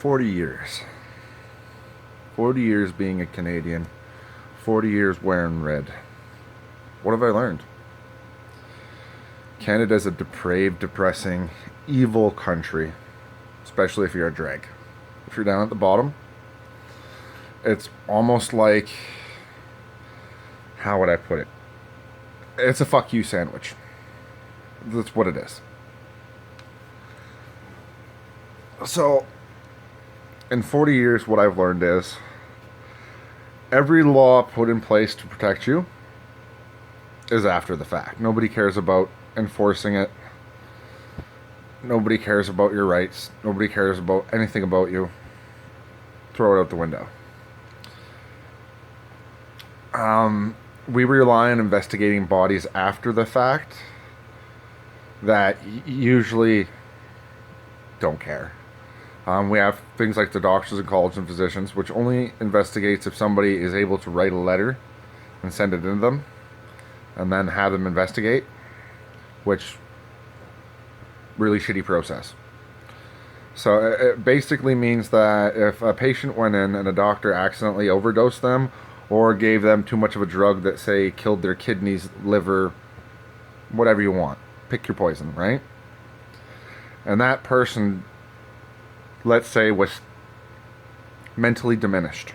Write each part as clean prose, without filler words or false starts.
40 years. 40 years being a Canadian. 40 years wearing red. What have I learned? Canada is a depraved, depressing, evil country. Especially if you're a drag. If you're down at the bottom, it's almost like... How would I put it? It's a fuck you sandwich. That's what it is. So, in 40 years, what I've learned is every law put in place to protect you is after the fact. Nobody cares about enforcing it. Nobody cares about your rights. Nobody cares about anything about you. Throw it out the window. We rely on investigating bodies after the fact that usually don't care. We have things like the doctors and colleges and physicians, which only investigates if somebody is able to write a letter and send it in them and then have them investigate, which really shitty process. So it basically means that if a patient went in and a doctor accidentally overdosed them or gave them too much of a drug that, say, killed their kidneys, liver, whatever you want, pick your poison, right? And that person, let's say, was mentally diminished.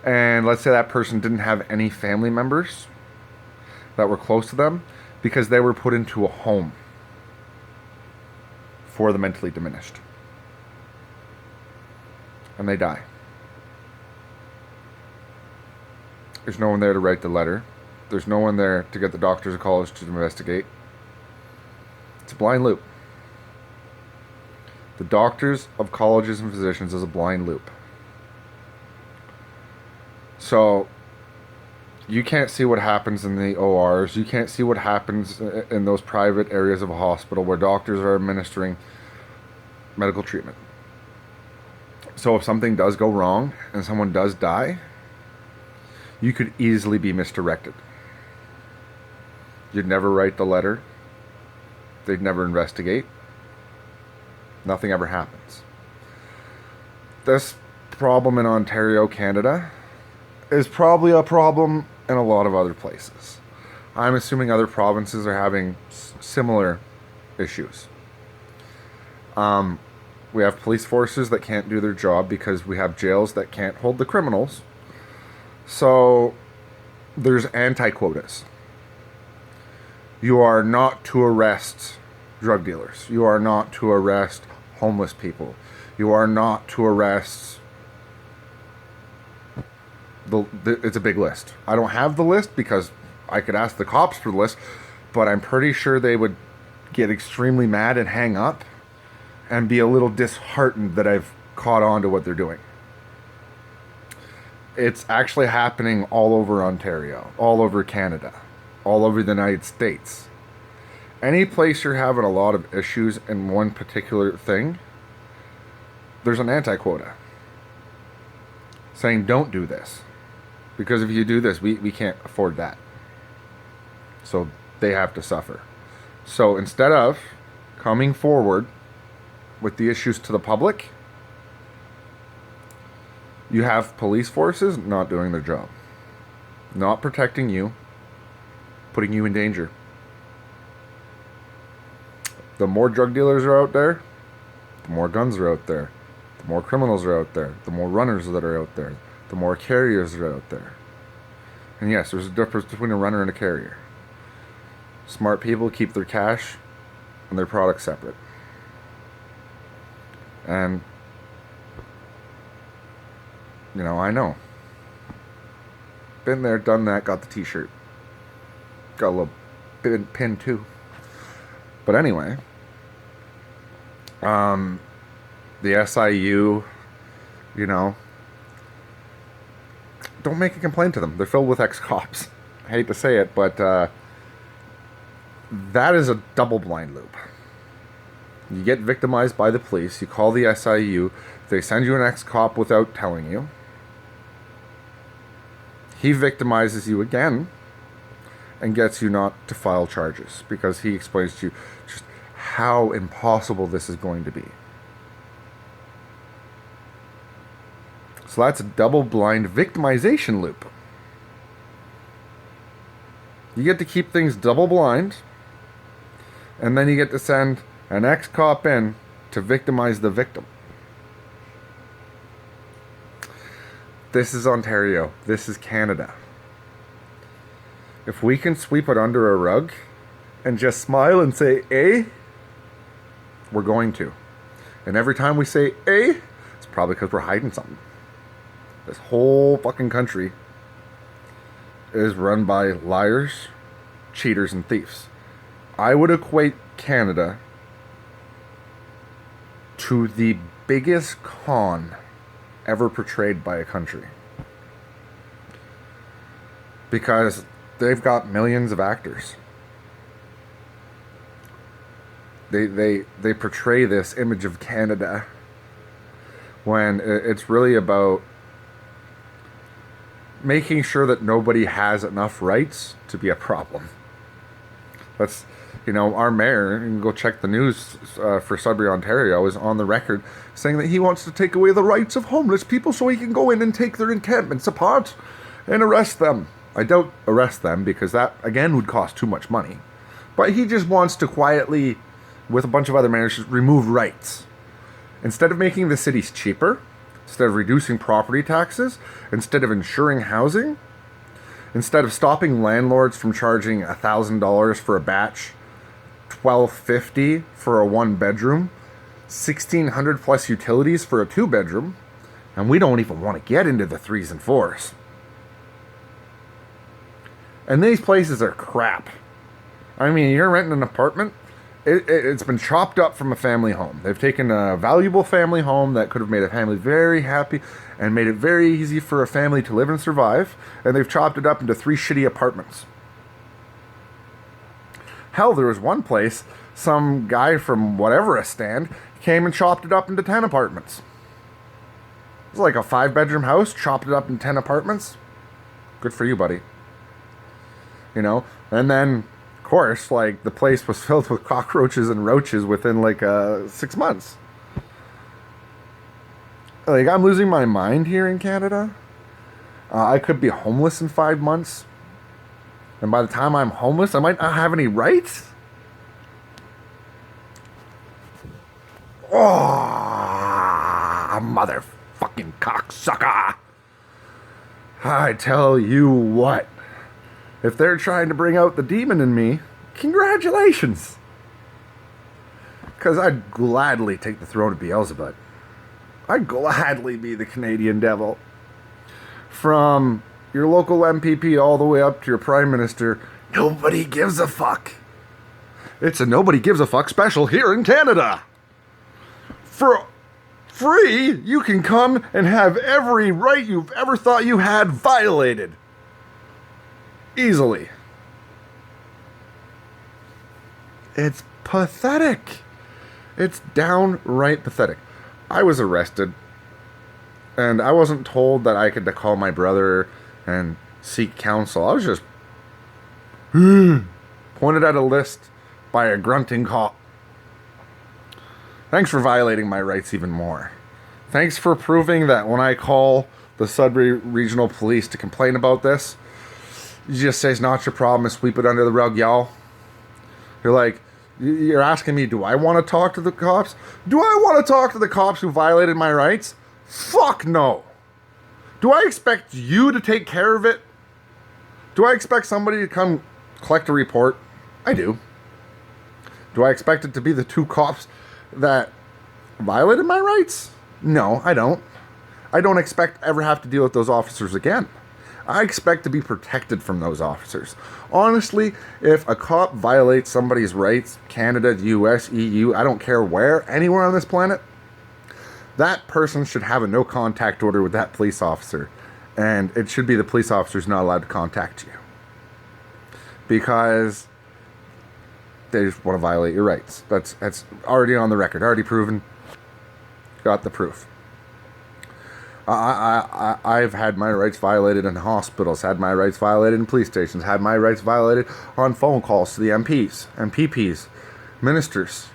And let's say that person didn't have any family members that were close to them because they were put into a home for the mentally diminished. And they die. There's no one there to write the letter. There's no one there to get the doctors or college to investigate. It's a blind loop. The doctors of colleges and physicians is a blind loop. So, you can't see what happens in the ORs. You can't see what happens in those private areas of a hospital where doctors are administering medical treatment. So if something does go wrong and someone does die, you could easily be misdirected. You'd never write the letter. They'd never investigate. Nothing ever happens. This problem in Ontario, Canada, is probably a problem in a lot of other places. I'm assuming other provinces are having similar issues. We have police forces that can't do their job because we have jails that can't hold the criminals. So there's anti-quotas. You are not to arrest drug dealers. You are not to arrest homeless people. You are not to arrest... It's a big list. I don't have the list because I could ask the cops for the list, but I'm pretty sure they would get extremely mad and hang up and be a little disheartened that I've caught on to what they're doing. It's actually happening all over Ontario, all over Canada, all over the United States. Any place you're having a lot of issues in one particular thing, there's an anti-quota saying don't do this. Because if you do this, we can't afford that. So they have to suffer. So instead of coming forward with the issues to the public, you have police forces not doing their job. Not protecting you, putting you in danger. The more drug dealers are out there, the more guns are out there, the more criminals are out there, the more runners that are out there, the more carriers are out there. And yes, there's a difference between a runner and a carrier. Smart people keep their cash and their products separate. And, you know, I know. Been there, done that, got the t-shirt. Got a little pin too. But anyway, the SIU, you know, don't make a complaint to them. They're filled with ex-cops. I hate to say it, but that is a double blind loop. You get victimized by the police, you call the SIU, they send you an ex-cop without telling you. He victimizes you again and gets you not to file charges because he explains to you just how impossible this is going to be. So that's a double-blind victimization loop. You get to keep things double-blind, and then you get to send an ex-cop in to victimize the victim. This is Ontario. This is Canada. If we can sweep it under a rug and just smile and say, eh, we're going to. And every time we say, eh, it's probably because we're hiding something. This whole fucking country is run by liars, cheaters, and thieves. I would equate Canada to the biggest con ever portrayed by a country. Because they've got millions of actors. They portray this image of Canada when it's really about making sure that nobody has enough rights to be a problem. That's, our mayor, you can go check the news for Sudbury, Ontario, is on the record saying that he wants to take away the rights of homeless people so he can go in and take their encampments apart and arrest them. I doubt arrest them because that, again, would cost too much money. But he just wants to quietly, with a bunch of other mayors, remove rights. Instead of making the cities cheaper, instead of reducing property taxes, instead of insuring housing, instead of stopping landlords from charging $1,000 for a batch, $1,250 for a one-bedroom, $1,600 plus utilities for a two-bedroom, and we don't even want to get into the 3s and 4s. And these places are crap. I mean, you're renting an apartment, it's been chopped up from a family home. They've taken a valuable family home that could have made a family very happy and made it very easy for a family to live and survive, and they've chopped it up into 3 shitty apartments. Hell, there was one place, some guy from whatever a stand came and chopped it up into 10 apartments. It was like a 5-bedroom house, chopped it up in 10 apartments. Good for you, buddy. And then, of course, the place was filled with cockroaches and roaches within 6 months. I'm losing my mind here in Canada. I could be homeless in 5 months. And by the time I'm homeless, I might not have any rights. Oh, motherfucking cocksucker. I tell you what. If they're trying to bring out the demon in me, congratulations. Because I'd gladly take the throne of Beelzebub. I'd gladly be the Canadian devil. From your local MPP all the way up to your Prime Minister, nobody gives a fuck. It's a nobody gives a fuck special here in Canada. For free, you can come and have every right you've ever thought you had violated. Easily. It's pathetic. It's downright pathetic. I was arrested, and I wasn't told that I could call my brother and seek counsel. I was just pointed at a list by a grunting cop. Thanks for violating my rights even more. Thanks for proving that when I call the Sudbury Regional Police to complain about this, you just say it's not your problem and sweep it under the rug, y'all. You're asking me, do I want to talk to the cops? Do I want to talk to the cops who violated my rights? Fuck no. Do I expect you to take care of it? Do I expect somebody to come collect a report? I do. Do I expect it to be the 2 cops that violated my rights? No, I don't. I don't expect to ever have to deal with those officers again. I expect to be protected from those officers. Honestly, if a cop violates somebody's rights, Canada, US, EU, I don't care where, anywhere on this planet, that person should have a no contact order with that police officer. And it should be the police officer's not allowed to contact you. Because they just want to violate your rights. That's already on the record, already proven. Got the proof. I've had my rights violated in hospitals, had my rights violated in police stations, had my rights violated on phone calls to the MPs, MPPs, ministers,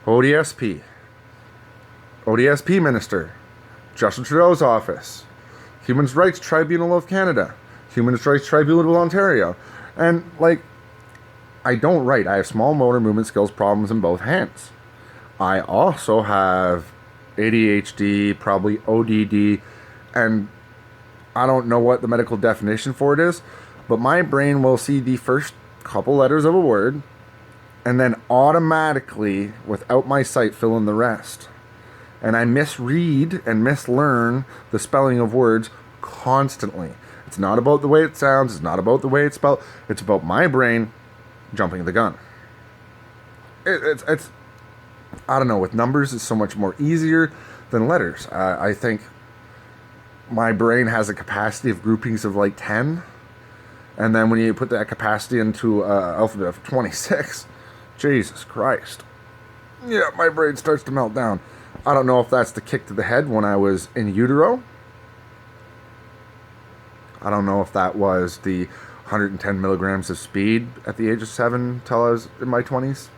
ODSP minister, Justin Trudeau's office, Human Rights Tribunal of Canada, Human Rights Tribunal of Ontario. And, like, I don't write. I have small motor movement skills problems in both hands. I also have ADHD, probably ODD, and I don't know what the medical definition for it is, but my brain will see the first couple letters of a word and then automatically, without my sight, fill in the rest. And I misread and mislearn the spelling of words constantly. It's not about the way it sounds. It's not about the way it's spelled. It's about my brain jumping the gun. It's I don't know. With numbers, it's so much more easier than letters. I think my brain has a capacity of groupings of like 10. And then when you put that capacity into an alphabet of 26, Jesus Christ. Yeah, my brain starts to melt down. I don't know if that's the kick to the head when I was in utero. I don't know if that was the 110 milligrams of speed at the age of 7 till I was in my 20s.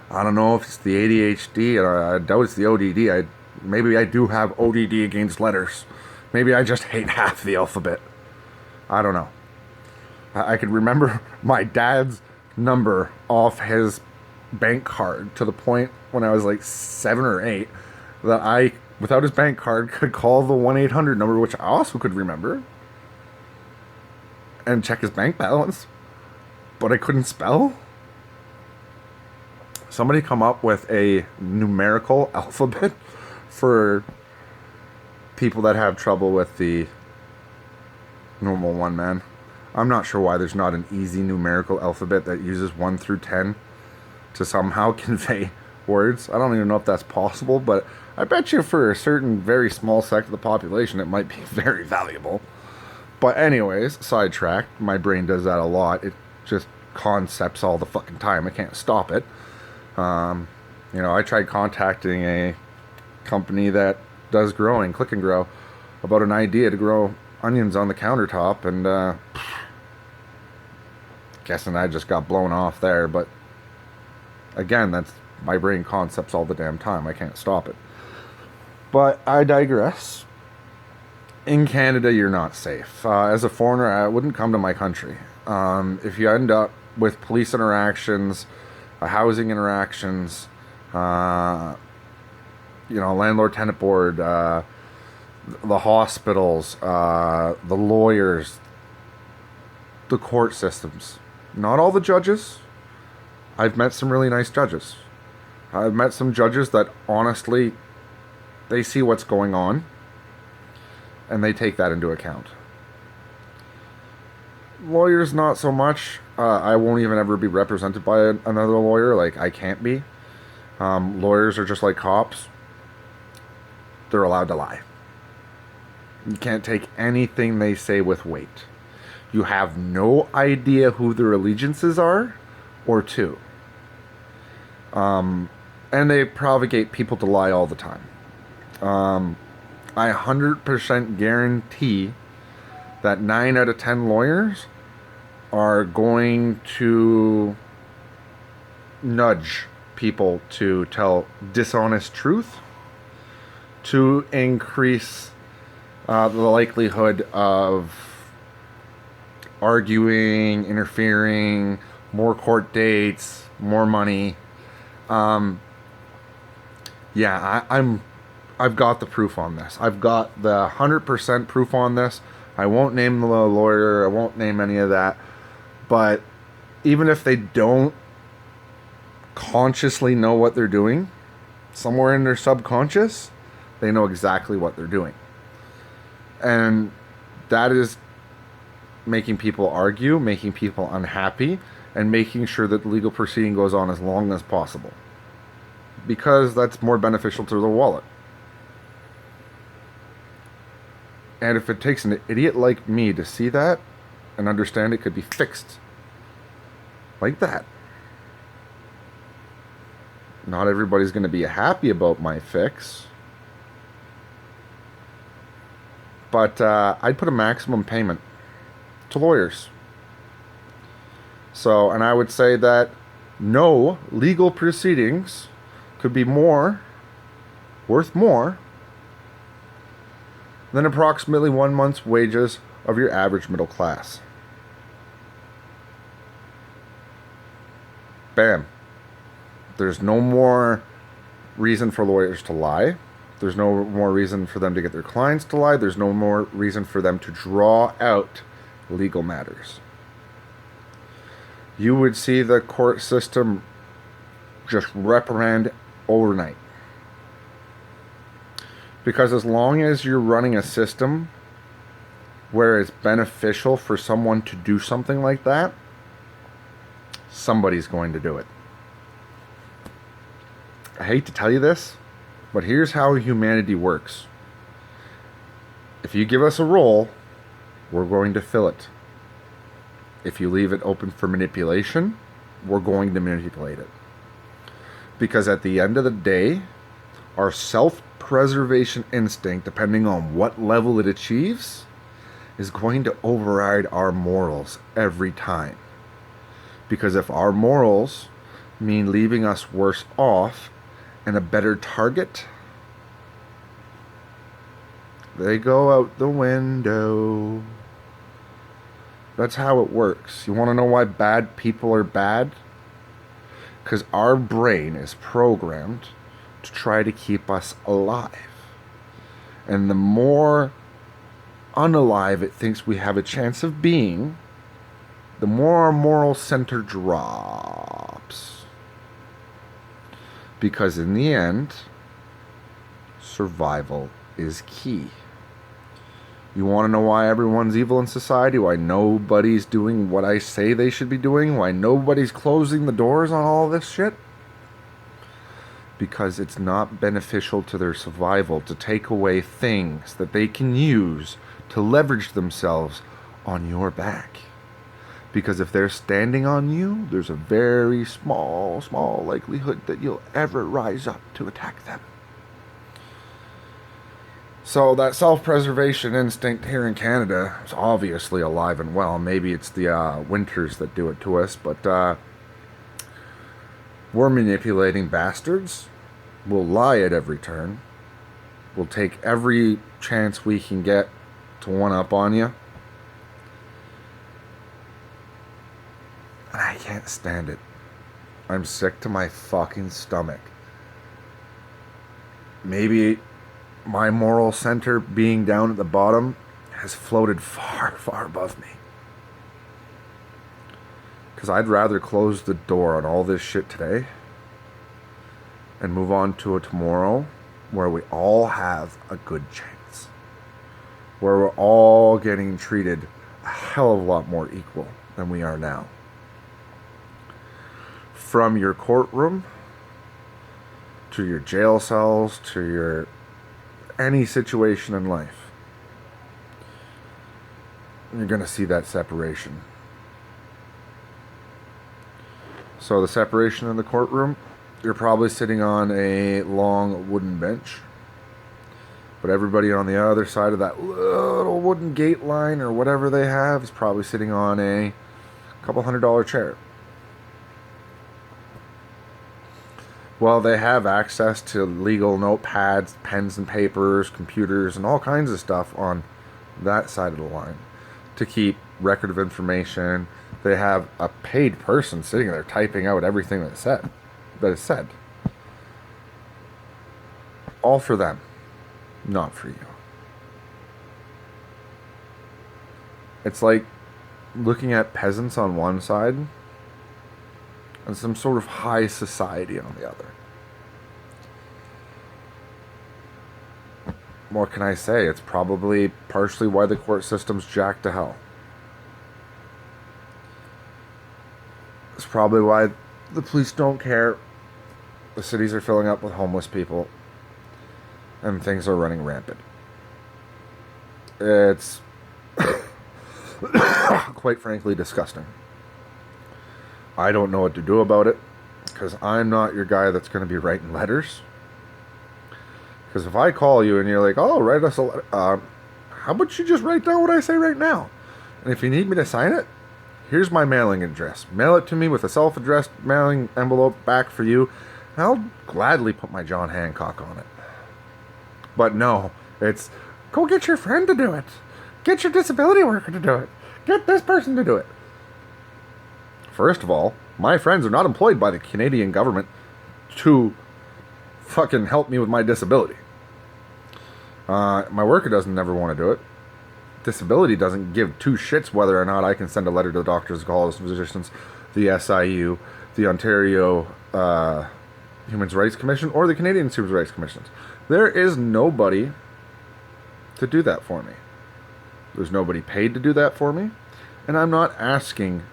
I don't know if it's the ADHD, or I doubt it's the ODD. Maybe I do have ODD against letters. Maybe I just hate half the alphabet. I don't know. I could remember my dad's number off his bank card to the point when I was like 7 or 8 that I, without his bank card, could call the 1-800 number, which I also could remember, and check his bank balance, but I couldn't spell. Somebody come up with a numerical alphabet for people that have trouble with the normal one, man. I'm not sure why there's not an easy numerical alphabet that uses 1 through 10 to somehow convey words. I don't even know if that's possible, but I bet you for a certain very small sect of the population it might be very valuable. But anyways, sidetracked. My brain does that a lot. It just concepts all the fucking time. I can't stop it. I tried contacting a company that does growing, Click and Grow, about an idea to grow onions on the countertop, and guessing I just got blown off there. But again, that's my brain concepts all the damn time. I can't stop it. But I digress. In Canada, you're not safe. As a foreigner, I wouldn't come to my country. If you end up with police interactions, housing interactions, landlord-tenant board, the hospitals, the lawyers, the court systems. Not all the judges. I've met some really nice judges. I've met some judges that honestly, they see what's going on and they take that into account. Lawyers, not so much. I won't even ever be represented by another lawyer. Like, I can't be. Lawyers are just like cops. They're allowed to lie. You can't take anything they say with weight. You have no idea who their allegiances are or to. And they propagate people to lie all the time. I 100% guarantee that 9 out of 10 lawyers are going to nudge people to tell dishonest truth to increase the likelihood of arguing, interfering, more court dates, more money. I've got the proof on this. I've got the 100% proof on this. I won't name the lawyer. I won't name any of that. But even if they don't consciously know what they're doing, somewhere in their subconscious, they know exactly what they're doing. And that is making people argue, making people unhappy, and making sure that the legal proceeding goes on as long as possible. Because that's more beneficial to the wallet. And if it takes an idiot like me to see that and understand it could be fixed like that. Not everybody's going to be happy about my fix. But I'd put a maximum payment to lawyers. So, and I would say that no legal proceedings could be worth more than approximately 1 month's wages of your average middle class. Bam. There's no more reason for lawyers to lie. There's no more reason for them to get their clients to lie. There's no more reason for them to draw out legal matters. You would see the court system just reprimand overnight. Because as long as you're running a system where it's beneficial for someone to do something like that, somebody's going to do it. I hate to tell you this, but here's how humanity works. If you give us a role, we're going to fill it. If you leave it open for manipulation, we're going to manipulate it. Because at the end of the day, our self-preservation instinct, depending on what level it achieves, is going to override our morals every time. Because if our morals mean leaving us worse off and a better target, they go out the window. That's how it works. You want to know why bad people are bad? Because our brain is programmed to try to keep us alive. And the more unalive it thinks we have a chance of being, the more our moral center drops. Because in the end, survival is key. You want to know why everyone's evil in society? Why nobody's doing what I say they should be doing? Why nobody's closing the doors on all this shit? Because it's not beneficial to their survival to take away things that they can use to leverage themselves on your back. Because if they're standing on you, there's a very small likelihood that you'll ever rise up to attack them. So that self-preservation instinct here in Canada is obviously alive and well. Maybe it's the winters that do it to us, but we're manipulating bastards. We'll lie at every turn. We'll take every chance we can get to one up on you. And I can't stand it. I'm sick to my fucking stomach. Maybe my moral center being down at the bottom has floated far, far above me. Because I'd rather close the door on all this shit today and move on to a tomorrow where we all have a good chance. Where we're all getting treated a hell of a lot more equal than we are now. From your courtroom to your jail cells to your any situation in life, you're going to see that separation. So the separation in the courtroom, you're probably sitting on a long wooden bench, but everybody on the other side of that little wooden gate line or whatever they have is probably sitting on a couple $100 chair. Well, they have access to legal notepads, pens and papers, computers, and all kinds of stuff on that side of the line to keep record of information. They have a paid person sitting there typing out everything that is said. All for them, not for you. It's like looking at peasants on one side and some sort of high society on the other. What can I say? It's probably partially why the court system's jacked to hell. It's probably why the police don't care. The cities are filling up with homeless people and things are running rampant. It's quite frankly disgusting. I don't know what to do about it because I'm not your guy that's going to be writing letters. Because if I call you and you're like, oh, write us a letter, how about you just write down what I say right now? And if you need me to sign it, here's my mailing address. Mail it to me with a self-addressed mailing envelope back for you. And I'll gladly put my John Hancock on it. But no, it's Go get your friend to do it. Get your disability worker to do it. Get this person to do it. First of all, my friends are not employed by the Canadian government to fucking help me with my disability. My worker doesn't never want to do it. Disability doesn't give two shits whether or not I can send a letter to the doctors, college physicians, the SIU, the Ontario Human Rights Commission, or the Canadian Human Rights Commission. There is nobody to do that for me. There's nobody paid to do that for me, and I'm not asking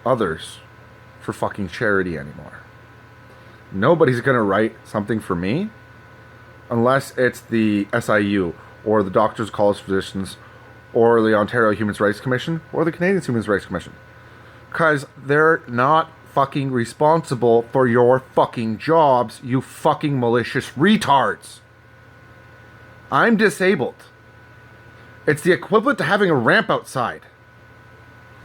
others for fucking charity anymore. Nobody's gonna write something for me unless it's the SIU or the Doctors, College Physicians, or the Ontario Human Rights Commission, or the Canadian Human Rights Commission. Because they're not fucking responsible for your fucking jobs, you fucking malicious retards. I'm disabled. It's the equivalent to having a ramp outside.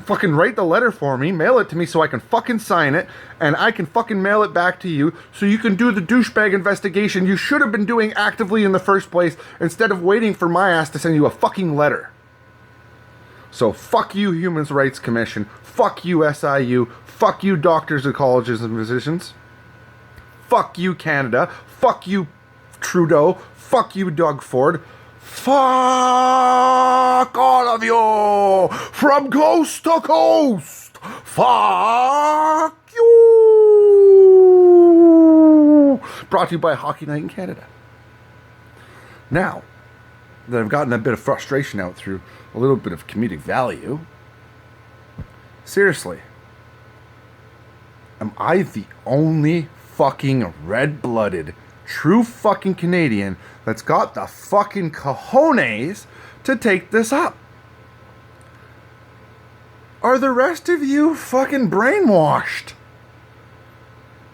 Fucking write the letter for me, mail it to me so I can fucking sign it, and I can fucking mail it back to you so you can do the douchebag investigation you should have been doing actively in the first place instead of waiting for my ass to send you a fucking letter. So fuck you, Human Rights Commission. Fuck you, SIU. Fuck you, doctors and colleges and physicians. Fuck you, Canada. Fuck you, Trudeau. Fuck you, Doug Ford. Fuck all of you from coast to coast. Fuck you. Brought to you by Hockey Night in Canada. Now that I've gotten a bit of frustration out through a little bit of comedic value, seriously, am I the only fucking red-blooded, true fucking Canadian that's got the fucking cojones to take this up? Are the rest of you fucking brainwashed?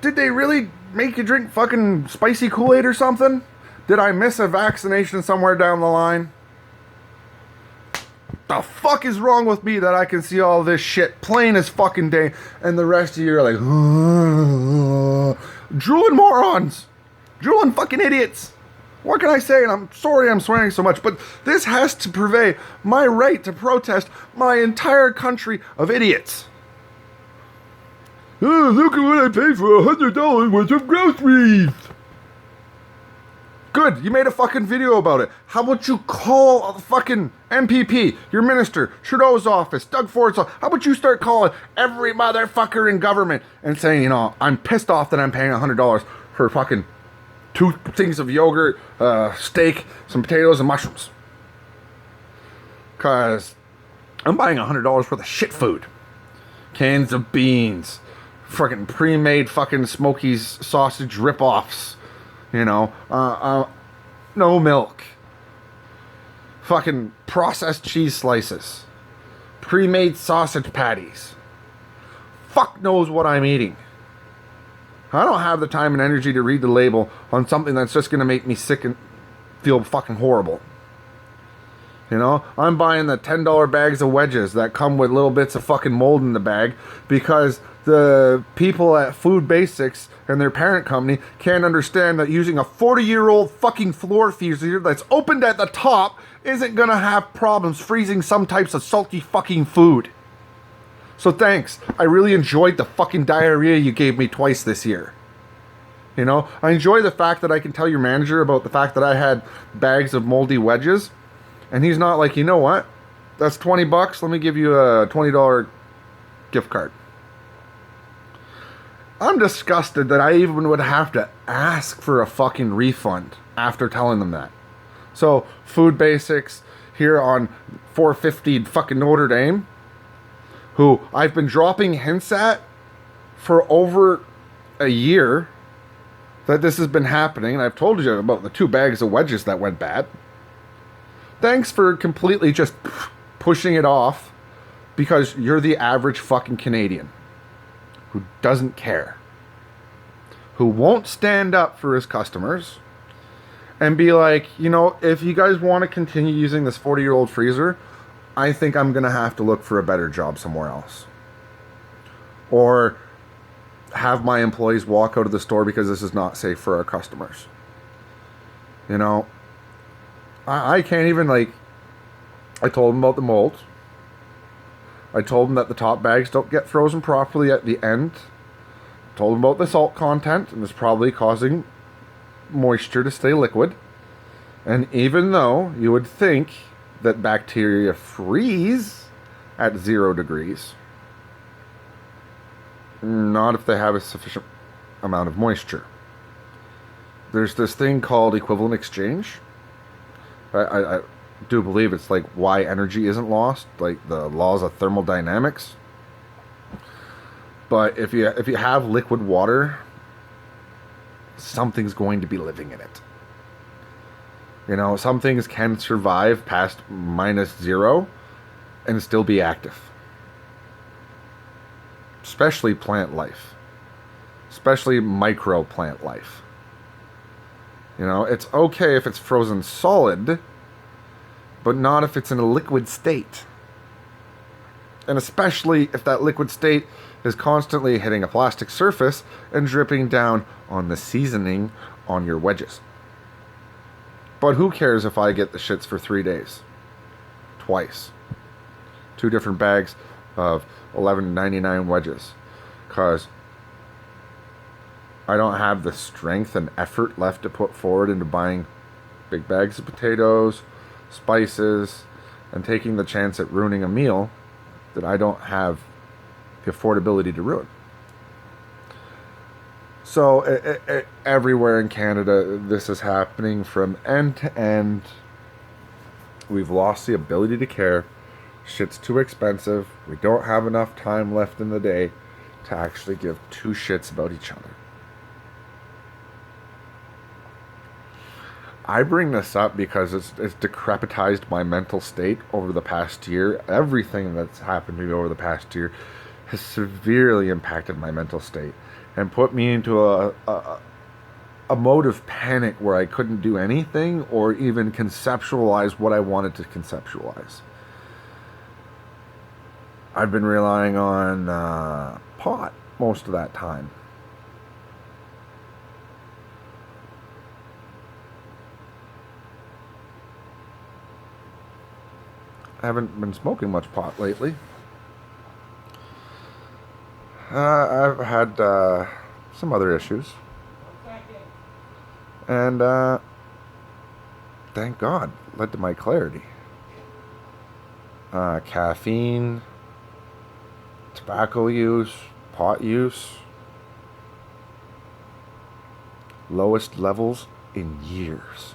Did they really make you drink fucking spicy Kool-Aid or something? Did I miss a vaccination somewhere down the line? The fuck is wrong with me that I can see all this shit plain as fucking day, and the rest of you are like, drooling morons, drooling fucking idiots. What can I say? And I'm sorry I'm swearing so much, but this has to purvey my right to protest my entire country of idiots. Oh, look at what I paid for $100 worth of groceries. Good, you made a fucking video about it. How about you call a fucking MPP, your minister, Trudeau's office, Doug Ford's office? How about you start calling every motherfucker in government and saying, you know, I'm pissed off that I'm paying $100 for fucking 2 things of yogurt, steak, some potatoes, and mushrooms. Because I'm buying $100 worth of shit food. Cans of beans, fucking pre-made fucking Smokies sausage rip-offs. You know, no milk. Fucking processed cheese slices. Pre-made sausage patties. Fuck knows what I'm eating. I don't have the time and energy to read the label on something that's just going to make me sick and feel fucking horrible. You know, I'm buying the $10 bags of wedges that come with little bits of fucking mold in the bag because the people at Food Basics and their parent company can't understand that using a 40-year-old fucking floor freezer that's opened at the top isn't gonna have problems freezing some types of salty fucking food. So thanks. I really enjoyed the fucking diarrhea you gave me twice this year. You know, I enjoy the fact that I can tell your manager about the fact that I had bags of moldy wedges, and he's not like, you know what? That's $20. Let me give you a $20 gift card. I'm disgusted that I even would have to ask for a fucking refund after telling them that. So, Food Basics here on 450 fucking Notre Dame, who I've been dropping hints at for over a year that this has been happening, and I've told you about the 2 bags of wedges that went bad. Thanks for completely just pushing it off because you're the average fucking Canadian who doesn't care, who won't stand up for his customers and be like, you know, if you guys want to continue using this 40-year-old freezer, I think I'm going to have to look for a better job somewhere else. Or have my employees walk out of the store because this is not safe for our customers. You know, I can't even, like, I told them about the mold. I told them that the top bags don't get frozen properly at the end. Told them about the salt content, and it's probably causing moisture to stay liquid. And even though you would think that bacteria freeze at 0 degrees, not if they have a sufficient amount of moisture. There's this thing called equivalent exchange. I do believe it's like why energy isn't lost, like the laws of thermodynamics. But if you have liquid water, something's going to be living in it. You know, some things can survive past -0 and still be active. Especially plant life. Especially micro plant life. You know, it's okay if it's frozen solid, but not if it's in a liquid state. And especially if that liquid state is constantly hitting a plastic surface and dripping down on the seasoning on your wedges. But who cares if I get the shits for 3 days? Twice. 2 different bags of $11.99 wedges. Because I don't have the strength and effort left to put forward into buying big bags of potatoes, spices, and taking the chance at ruining a meal that I don't have the affordability to ruin. So everywhere in Canada, this is happening from end to end. We've lost the ability to care. Shit's too expensive. We don't have enough time left in the day to actually give 2 shits about each other. I bring this up because it's decrepitized my mental state over the past year. Everything that's happened to me over the past year has severely impacted my mental state and put me into a mode of panic where I couldn't do anything or even conceptualize what I wanted to conceptualize. I've been relying on pot most of that time. I haven't been smoking much pot lately. I've had some other issues. And thank God, led to my clarity. Caffeine, tobacco use, pot use, lowest levels in years.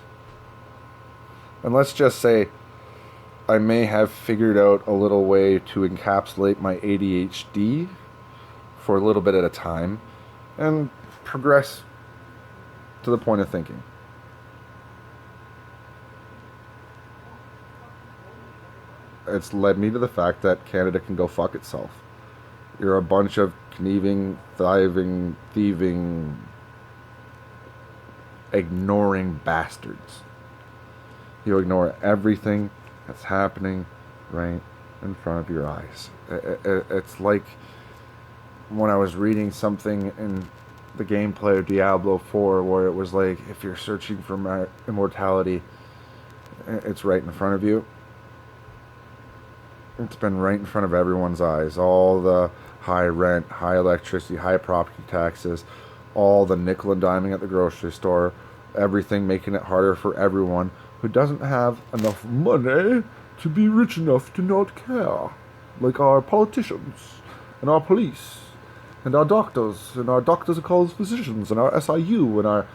And let's just say I may have figured out a little way to encapsulate my ADHD for a little bit at a time and progress to the point of thinking. It's led me to the fact that Canada can go fuck itself. You're a bunch of conniving, thieving, ignoring bastards. You ignore everything that's happening right in front of your eyes. It's like when I was reading something in the gameplay of Diablo 4 where it was like, if you're searching for immortality, it's right in front of you. It's been right in front of everyone's eyes. All the high rent, high electricity, high property taxes, all the nickel and diming at the grocery store, everything making it harder for everyone who doesn't have enough money to be rich enough to not care. Like our politicians, and our police, and our doctors are called physicians, and our SIU, and our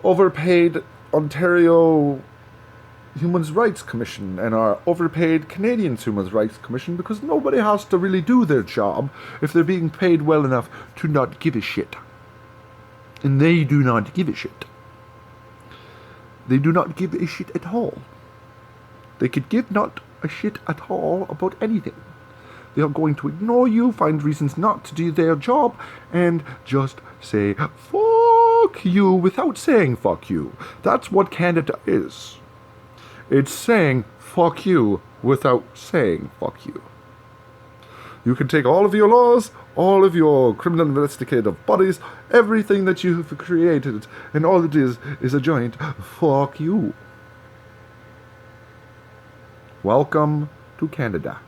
overpaid Ontario Human Rights Commission, and our overpaid Canadian Human Rights Commission, because nobody has to really do their job if they're being paid well enough to not give a shit. And they do not give a shit. They do not give a shit at all. They could give not a shit at all about anything. They are going to ignore you, find reasons not to do their job, and just say, fuck you, without saying fuck you. That's what Canada is. It's saying fuck you without saying fuck you. You can take all of your laws, all of your criminal investigative bodies, everything that you have created, and all it is a giant fuck you. Welcome to Canada.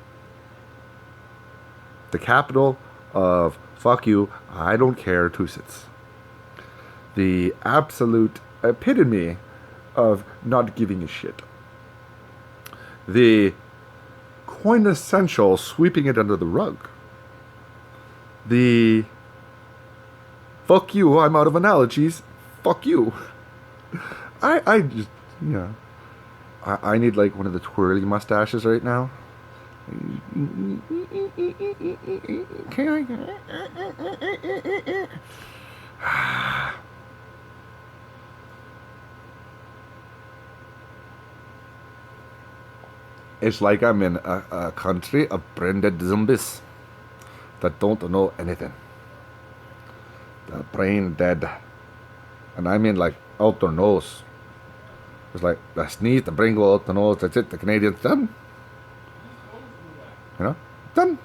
The capital of fuck you, I don't care, Tusits. The absolute epitome of not giving a shit. The quintessential sweeping it under the rug. The fuck you, I'm out of analogies, fuck you. I just, yeah. I need like one of the twirly mustaches right now. Can I? It's like I'm in a country of brain-dead zombies that don't know anything. They're brain dead. And I mean like out their nose. It's like the sneeze, the brain go out the nose, that's it, the Canadian's done. You know? Done.